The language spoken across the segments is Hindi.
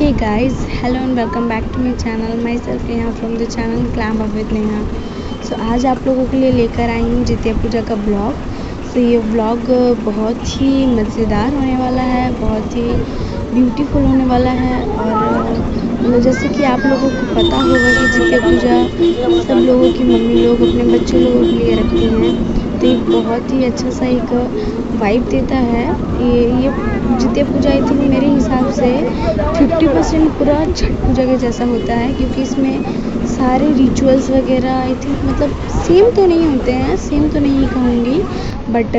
Hey guys, hello and welcome back to my channel. Myself Neha from the channel Glam Up with Neha. आज आप लोगों के लिए लेकर आई हूँ जितिया पूजा का ब्लॉग। ये ब्लॉग बहुत ही मज़ेदार होने वाला है, बहुत ही ब्यूटीफुल होने वाला है। और मतलब जैसे कि आप लोगों को पता होगा कि जितिया पूजा सब लोगों की मम्मी लोग अपने बच्चे लोगों के लिए रखती हैं, तो ये बहुत ही अच्छा सा एक वाइब देता है। ये जितिया पूजा आई थिंक मेरे हिसाब से 50% पूरा छठ पूजा के जैसा होता है, क्योंकि इसमें सारे रिचुअल्स वगैरह आई थिंक मतलब सेम तो नहीं होते हैं, सेम तो नहीं कहूँगी, बट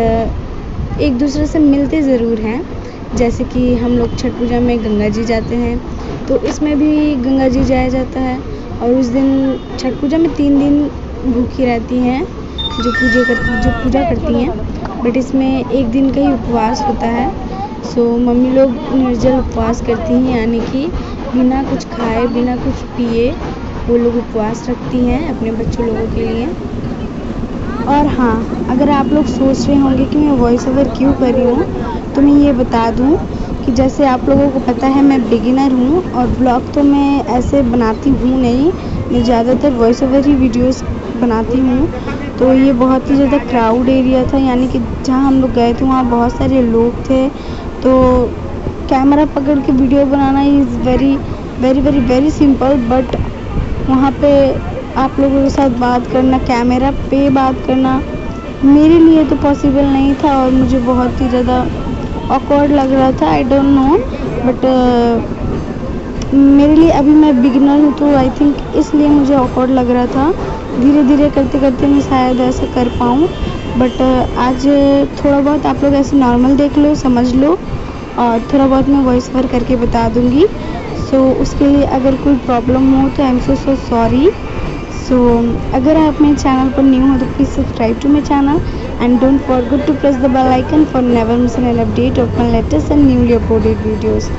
एक दूसरे से मिलते ज़रूर हैं। जैसे कि हम लोग छठ पूजा में गंगा जी जाते हैं, तो इसमें भी गंगा जी जाया जाता है। और उस दिन छठ पूजा में 3 दिन भूखी रहती हैं जो पूजा करती हैं, बट इसमें एक दिन का ही उपवास होता है। सो मम्मी लोग निर्जल उपवास करती हैं, यानी कि बिना कुछ खाए बिना कुछ पिए वो लोग उपवास रखती हैं अपने बच्चों लोगों के लिए। और हाँ, अगर आप लोग सोच रहे होंगे कि मैं वॉइस ओवर क्यों कर रही हूँ, तो मैं ये बता दूँ कि जैसे आप लोगों को पता है मैं बिगिनर हूँ और ब्लॉग तो मैं ऐसे बनाती हूँ नहीं, मैं ज़्यादातर वॉइस ओवर ही वीडियोस बनाती हूँ। तो ये बहुत ही ज़्यादा क्राउड एरिया था, यानी कि जहाँ हम लोग गए थे वहाँ बहुत सारे लोग थे, तो कैमरा पकड़ के video banana is very very very very simple, but वहाँ पे आप लोगों के साथ बात करना, कैमरा पे बात करना मेरे लिए तो पॉसिबल नहीं था और मुझे बहुत ही ज़्यादा ऑकवर्ड लग रहा था। आई डोंट नो, बट मेरे लिए अभी मैं बिगिनर हूँ, तो आई थिंक इसलिए मुझे ऑकवर्ड लग रहा था। धीरे धीरे करते करते मैं शायद ऐसा कर पाऊँ, बट आज थोड़ा बहुत आप लोग ऐसे नॉर्मल देख लो, समझ लो, और थोड़ा बहुत मैं वॉइस ओवर करके बता दूँगी। सो उसके लिए अगर कोई प्रॉब्लम हो तो आई एम सो सॉरी। सो अगर आप मेरे चैनल पर न्यू हो तो please subscribe to my channel and don't forget to press the bell icon for never missing an update of my latest and newly uploaded videos.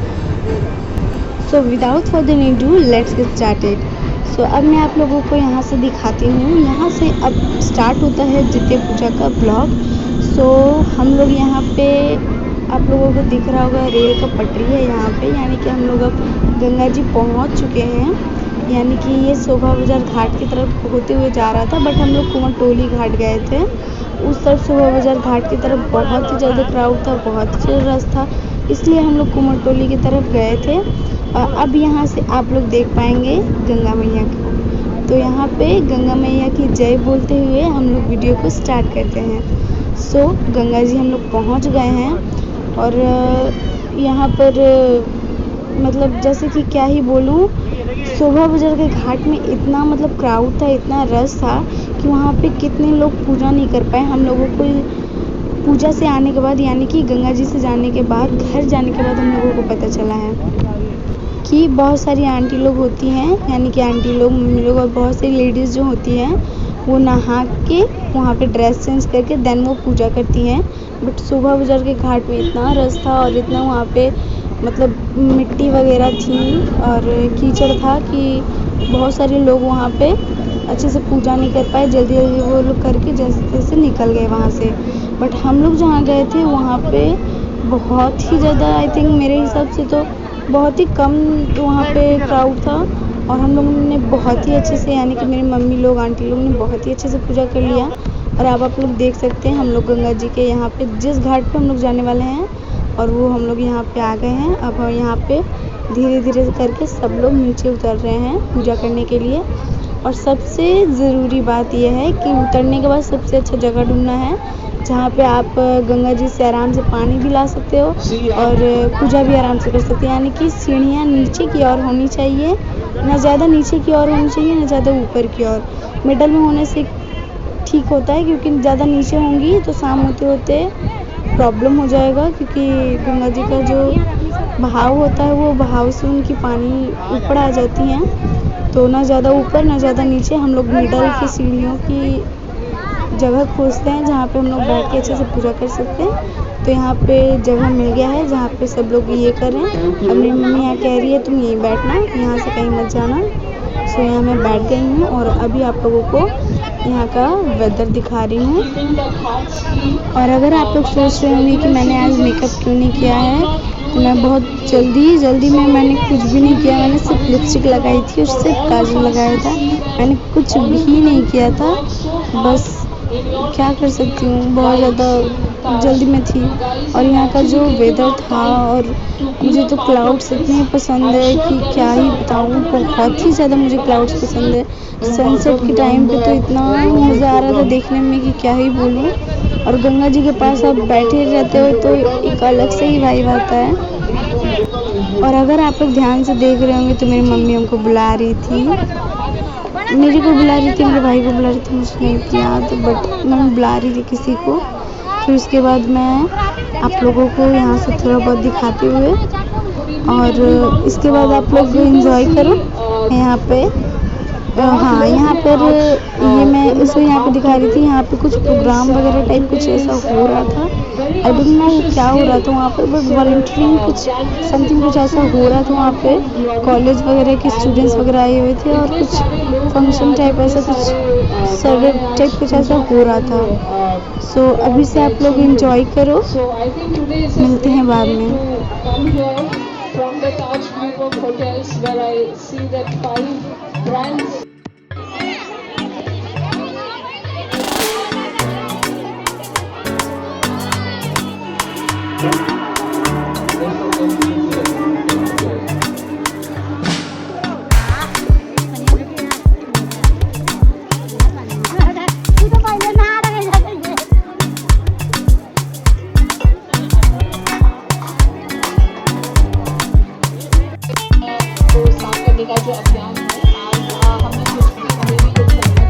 So without further ado, let's get started. So अब मैं आप लोगों को यहाँ से दिखाती हूँ। यहाँ से अब स्टार्ट होता है जितिया पूजा का ब्लॉग। सो हम लोग यहाँ पे, आप लोगों को दिख रहा होगा रेल का पटरी है यहाँ पे, यानी कि हम लोग अब गंगा जी पहुँच चुके हैं। यानी कि ये शोभा बाज़ार घाट की तरफ होते हुए जा रहा था, बट हम लोग कुमारटोली घाट गए थे। उस तरफ शोभा बाज़ार घाट की तरफ बहुत ही ज़्यादा क्राउड था, बहुत ही ज़्यादा रश था, इसलिए हम लोग कुमारटोली की तरफ गए थे। अब यहाँ से आप लोग देख पाएंगे गंगा मैया को। तो यहाँ पे गंगा मैया की जय बोलते हुए हम लोग वीडियो को स्टार्ट करते हैं। सो गंगा जी हम लोग पहुँच गए हैं और यहाँ पर मतलब जैसे कि क्या ही बोलूँ, शोभा बाज़ार के घाट में इतना मतलब क्राउड था, इतना रश था कि वहाँ पे कितने लोग पूजा नहीं कर पाए। हम लोगों को पूजा से आने के बाद, यानी कि गंगा जी से जाने के बाद, घर जाने के बाद हम लोगों को पता चला है कि बहुत सारी आंटी लोग होती हैं, यानी कि आंटी लोग, मम्मी लोग और बहुत सारी लेडीज़ जो होती हैं वो नहा के वहाँ पे ड्रेस चेंज करके देन वो पूजा करती हैं। बट शोभा बाज़ार के घाट में इतना रश था और इतना वहाँ पे मतलब मिट्टी वगैरह थी और कीचड़ था कि बहुत सारे लोग वहाँ पे अच्छे से पूजा नहीं कर पाए। जल्दी जल्दी वो लोग करके जैसे तैसे निकल गए वहाँ से। बट हम लोग जहाँ गए थे वहाँ पे बहुत ही ज़्यादा, आई थिंक मेरे हिसाब से तो बहुत ही कम वहाँ पे क्राउड था और हम लोगों ने बहुत ही अच्छे से, यानी कि मेरी मम्मी लोग, आंटी लोग ने बहुत ही अच्छे से पूजा कर लिया। और अब आप लोग देख सकते हैं हम लोग गंगा जी के यहाँ पे जिस घाट पे हम लोग जाने वाले हैं और वो हम लोग यहाँ पे आ गए हैं। अब हम यहाँ पे धीरे धीरे करके सब लोग नीचे उतर रहे हैं पूजा करने के लिए। और सबसे ज़रूरी बात यह है कि उतरने के बाद सबसे अच्छा जगह ढूंढना है जहाँ पे आप गंगा जी से आराम से पानी भी ला सकते हो और पूजा भी आराम से कर सकते हैं। यानी कि सीढ़ियाँ नीचे की ओर होनी चाहिए, ना ज़्यादा नीचे की ओर होनी चाहिए ना ज़्यादा ऊपर की ओर, मिडल में होने से ठीक होता है, क्योंकि ज़्यादा नीचे होंगी तो शाम होते होते प्रॉब्लम हो जाएगा, क्योंकि गंगा जी का जो बहाव होता है वो बहाव से उनकी पानी ऊपर आ जाती हैं। तो ना ज़्यादा ऊपर ना ज़्यादा नीचे, हम लोग मिडल की सीढ़ियों की जगह खोजते हैं जहाँ पे हम लोग बैठ के अच्छे से पूजा कर सकते हैं। तो यहाँ पे जगह मिल गया है जहाँ पे सब लोग ये कर रहे हैं। अब मेरी मम्मी यहाँ कह रही है तुम यहीं बैठना, यहाँ से कहीं मत जाना। सो यहाँ मैं बैठ गई हूँ और अभी आप लोगों को यहाँ का वेदर दिखा रही हूँ। और अगर आप लोग सोच रहे होंगे कि मैंने आज मेकअप क्यों नहीं किया है, तो मैं बहुत जल्दी में मैंने कुछ भी नहीं किया। मैंने सिर्फ लिपस्टिक लगाई थी और सिर्फ काजल लगाया था। मैंने कुछ भी नहीं किया था। बस क्या कर सकती हूँ, बहुत ज़्यादा जल्दी में थी। और यहाँ का जो वेदर था, और मुझे तो क्लाउड्स इतने पसंद है कि क्या ही बताऊँ। बहुत ही ज़्यादा मुझे क्लाउड्स पसंद है। सनसेट के टाइम पे तो इतना मज़ा आ रहा था देखने में कि क्या ही बोलूँ। और गंगा जी के पास आप बैठे रहते हो तो एक अलग से ही वाइब आता है। और अगर आप लोग ध्यान से देख रहे होंगे तो मेरी मम्मी हमको बुला रही थी, मेरे को बुला रही थी, मेरे भाई को बुला रही थी, मुझे नहीं याद, बट मम्मी बुला रही थी किसी को। फिर उसके बाद मैं आप लोगों को यहाँ से थोड़ा बहुत दिखाते हुए, और इसके बाद आप लोग एंजॉय करो यहाँ पे। हाँ, यहाँ पर ये मैं इसको यहाँ पे दिखा रही थी। यहाँ पे कुछ प्रोग्राम वगैरह टाइप कुछ ऐसा हो रहा था। आई डोंट नो क्या हो रहा था वहाँ पर, बट वॉलंटियरिंग कुछ समथिंग कुछ ऐसा हो रहा था वहाँ पे। कॉलेज वगैरह के स्टूडेंट्स वगैरह आए हुए थे, और कुछ फंक्शन टाइप ऐसा कुछ सर्वे टाइप कुछ ऐसा हो रहा था। सो अभी से आप लोग एंजॉय करो, मिलते हैं बाद में। From the Taj group of hotels, where I see that 5 brands. का जो अभियान है, आज हमें कुछ भी हमें भी कुछ करना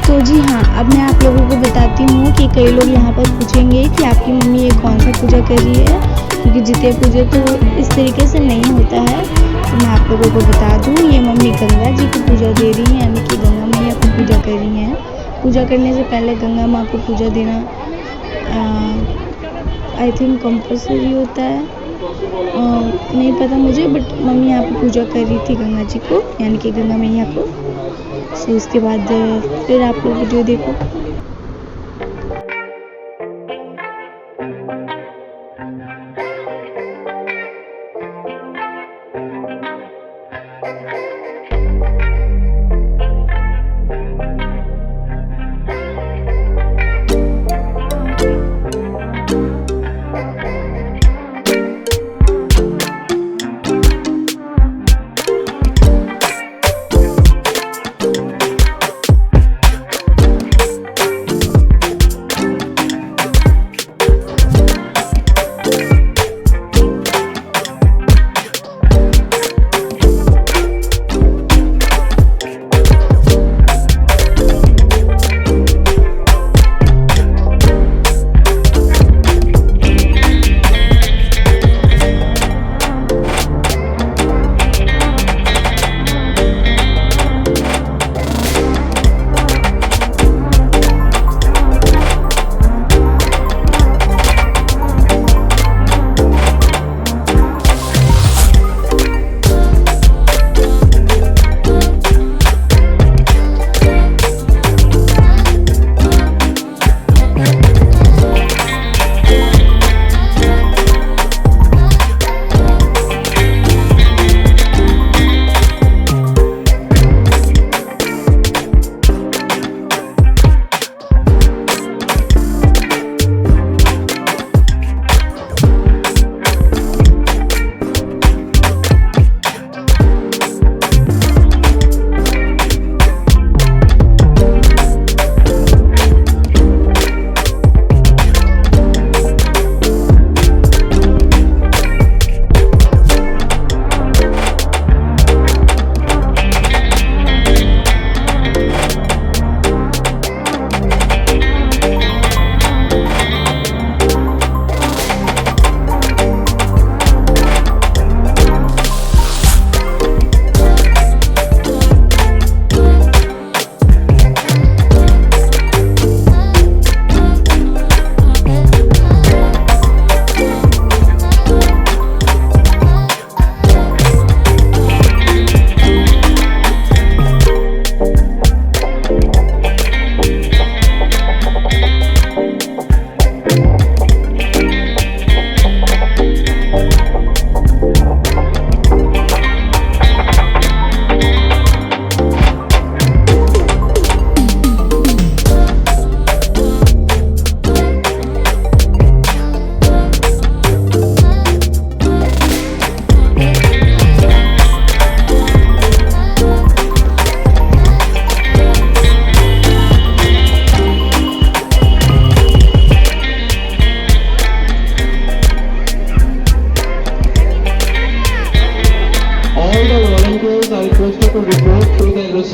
तो जी हाँ, अब मैं आप लोगों को बताती हूँ कि कई लोग यहाँ पर पूछेंगे कि आपकी मम्मी ये कौन सा पूजा कर रही है, क्योंकि जितिया पूजा तो इस तरीके से नहीं होता है। तो मैं आप लोगों को बता दूँ, ये मम्मी गंगा जी की पूजा दे रही हैं, यानी कि गंगा मैया को पूजा कर रही हैं। पूजा करने से पहले गंगा माँ को पूजा देना आई थिंक कंपल्सरी होता है, नहीं पता मुझे, बट मम्मी यहाँ पर पूजा कर रही थी गंगा जी को, यानी कि गंगा मैया को। सो उसके बाद फिर आप लोग वीडियो देखो।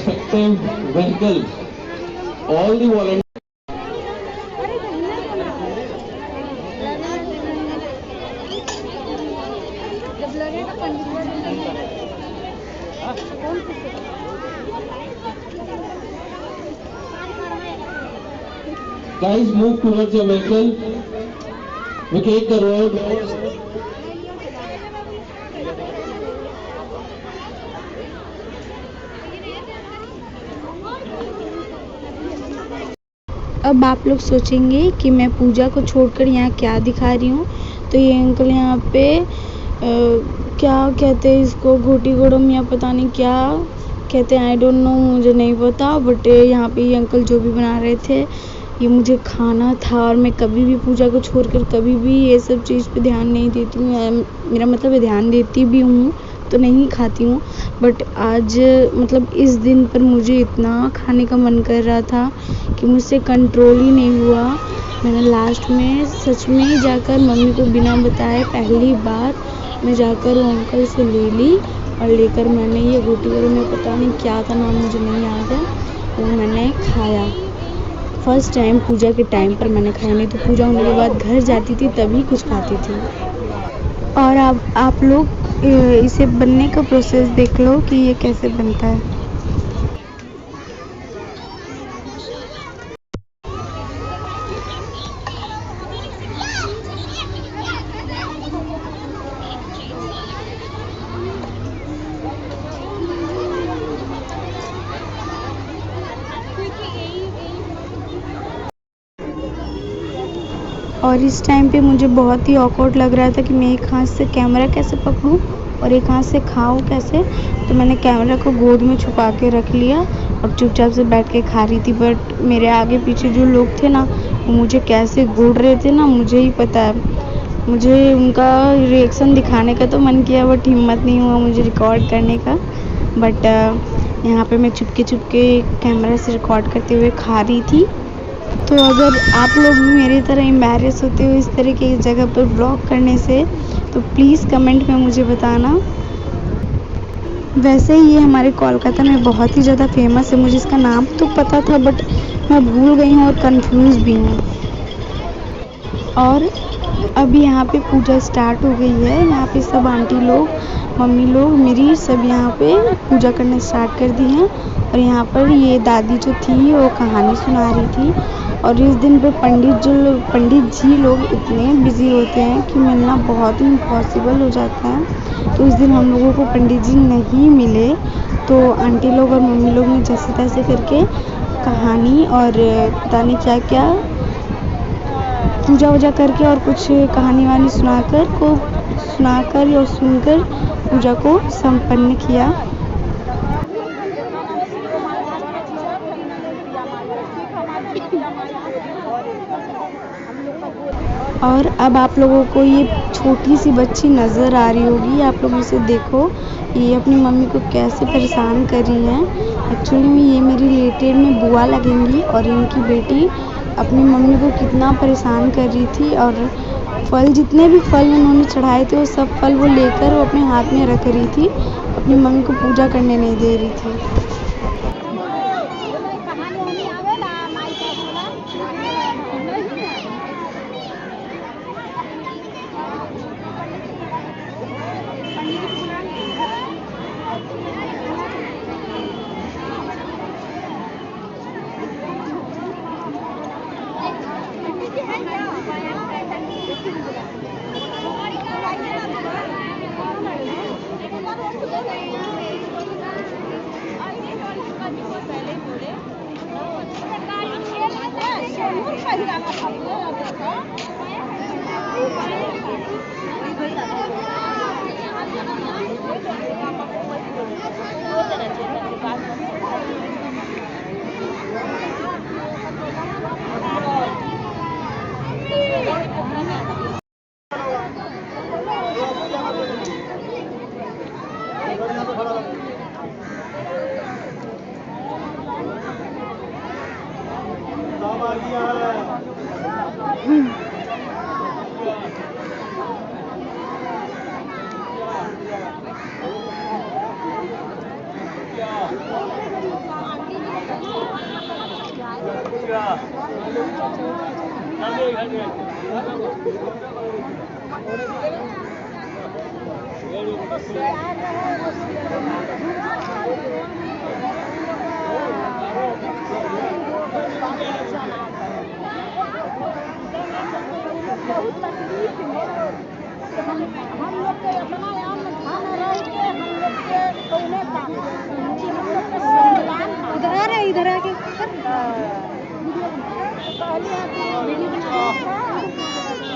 respective vehicles. All the volunteers. Guys, move towards your vehicle. Vacate the road. अब आप लोग सोचेंगे कि मैं पूजा को छोड़कर यहाँ क्या दिखा रही हूँ। तो ये अंकल यहाँ पे क्या कहते हैं इसको, घोटी गोड़म या पता नहीं क्या कहते हैं, आई डोंट नो, मुझे नहीं पता। बट यहाँ पे ये अंकल जो भी बना रहे थे, ये मुझे खाना था। और मैं कभी भी पूजा को छोड़कर कभी भी ये सब चीज़ पे ध्यान नहीं देती हूँ। मेरा मतलब है ध्यान देती भी हूँ तो नहीं खाती हूँ। बट आज मतलब इस दिन पर मुझे इतना खाने का मन कर रहा था कि मुझसे कंट्रोल ही नहीं हुआ। मैंने लास्ट में सच में जाकर मम्मी को बिना बताए पहली बार मैं जाकर वो अंकल से ले ली और लेकर मैंने ये रोटी वगैरह में पता नहीं क्या था नाम, मुझे नहीं याद है, वो मैंने खाया। फर्स्ट टाइम पूजा के टाइम पर मैंने खाया, नहीं तो पूजा होने के बाद घर जाती थी तभी कुछ खाती थी। और अब आप लोग इसे बनने का प्रोसेस देख लो कि ये कैसे बनता है। और इस टाइम पे मुझे बहुत ही ऑकवर्ड लग रहा था कि मैं एक हाथ से कैमरा कैसे पकड़ूं और एक हाथ से खाऊं कैसे। तो मैंने कैमरा को गोद में छुपा के रख लिया और चुपचाप से बैठ के खा रही थी। बट मेरे आगे पीछे जो लोग थे ना, वो मुझे कैसे घूर रहे थे ना, मुझे ही पता है। मुझे उनका रिएक्शन दिखाने का तो मन किया, बट हिम्मत नहीं हुआ मुझे रिकॉर्ड करने का। बट यहाँ पे मैं चुपके कैमरा से रिकॉर्ड करते हुए खा रही थी। तो अगर आप लोग भी मेरी तरह एम्बैरेस होते हो इस तरह की जगह पर ब्लॉग करने से, तो प्लीज़ कमेंट में मुझे बताना। वैसे ये हमारे कोलकाता में बहुत ही ज़्यादा फेमस है। मुझे इसका नाम तो पता था बट मैं भूल गई हूँ और कंफ्यूज भी हूँ। और अभी यहाँ पे पूजा स्टार्ट हो गई है। यहाँ पे सब आंटी लोग, मम्मी लोग मेरी सब यहाँ पे पूजा करना स्टार्ट कर दी हैं। और यहाँ पर ये दादी जो थी वो कहानी सुना रही थी। और इस दिन पे पंडित जी लोग इतने बिजी होते हैं कि मिलना बहुत ही इम्पॉसिबल हो जाता है। तो इस दिन हम लोगों को पंडित जी नहीं मिले, तो आंटी लोग और मम्मी लोग ने जैसे तैसे करके कहानी और पता नहीं क्या क्या पूजा वूजा करके और कुछ कहानी वानी सुनाकर और सुनकर पूजा को संपन्न किया। और अब आप लोगों को ये छोटी सी बच्ची नज़र आ रही होगी, आप लोग इसे देखो, ये अपनी मम्मी को कैसे परेशान कर रही हैं। एक्चुअली में ये मेरी रिलेटेड में बुआ लगेंगी और इनकी बेटी अपनी मम्मी को कितना परेशान कर रही थी। और फल, जितने भी फल उन्होंने चढ़ाए थे वो सब फल वो लेकर वो अपने हाथ में रख रही थी, अपनी मम्मी को पूजा करने नहीं दे रही थी। हम लोग के अपना यहाँ में खाना रह के हम लोग के कौने काम कि हम लोग के संविधान इधर आके कहलिए वीडियो बना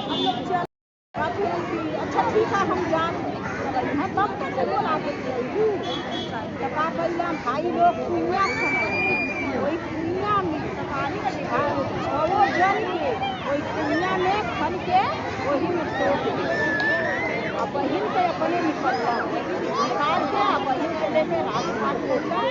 हम लोग चल अच्छा ठीक है हम जान हाँ तब तक बोला टका कैला भाई लोग कुइया वही कुइया में छो जन के वही कुइया में खन के वही में सोच अब बहिन के अपने निकल निकाल के अब बहिन के लेके राजघाट लेकर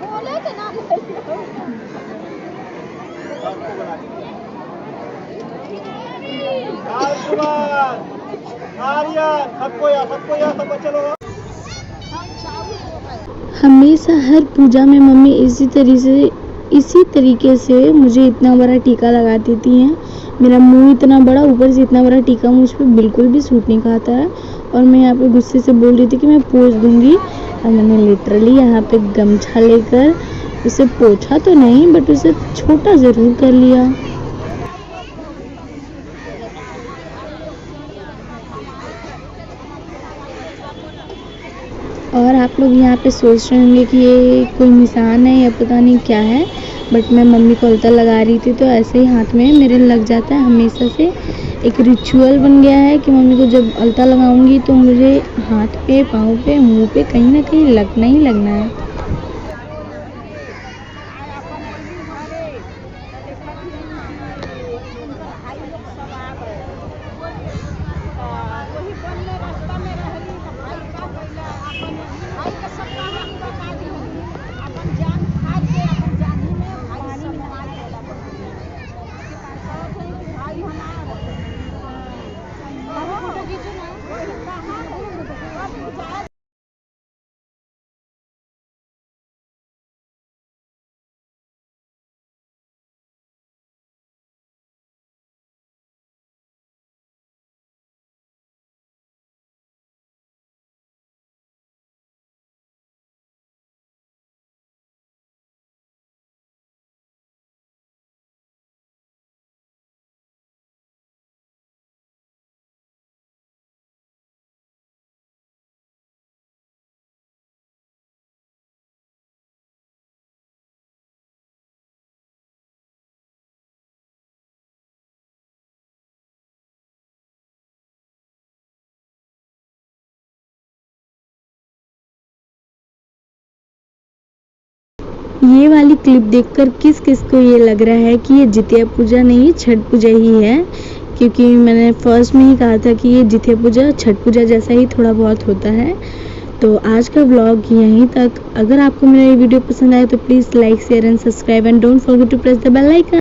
बोले के ना हमेशा हर पूजा में मम्मी इसी तरीके से मुझे इतना बड़ा टीका लगा देती हैं। मेरा मुंह इतना बड़ा, ऊपर से इतना बड़ा टीका मुझ पर बिल्कुल भी सूट नहीं खाता है। और मैं यहाँ पे गुस्से से बोल रही थी कि मैं पोंछ दूंगी, और मैंने लिटरली यहाँ पे गमछा लेकर उसे पोंछा तो नहीं बट उसे छोटा ज़रूर कर लिया। और आप लोग यहाँ पे सोच रहे होंगे कि ये कोई निशान है या पता नहीं क्या है, बट मैं मम्मी को अलता लगा रही थी तो ऐसे ही हाथ में मेरे लग जाता है। हमेशा से एक रिचुअल बन गया है कि मम्मी को जब अलता लगाऊंगी तो मुझे हाथ पे, पाँव पे, मुंह पे कहीं ना कहीं लगना ही लगना है। ये वाली क्लिप देखकर किस किस को ये लग रहा है कि ये जितिया पूजा नहीं छठ पूजा ही है, क्योंकि मैंने फर्स्ट में ही कहा था कि ये जितिया पूजा छठ पूजा जैसा ही थोड़ा बहुत होता है। तो आज का व्लॉग यहीं तक। अगर आपको मेरा ये वीडियो पसंद आए तो please like, share and subscribe and don't forget to press the bell icon.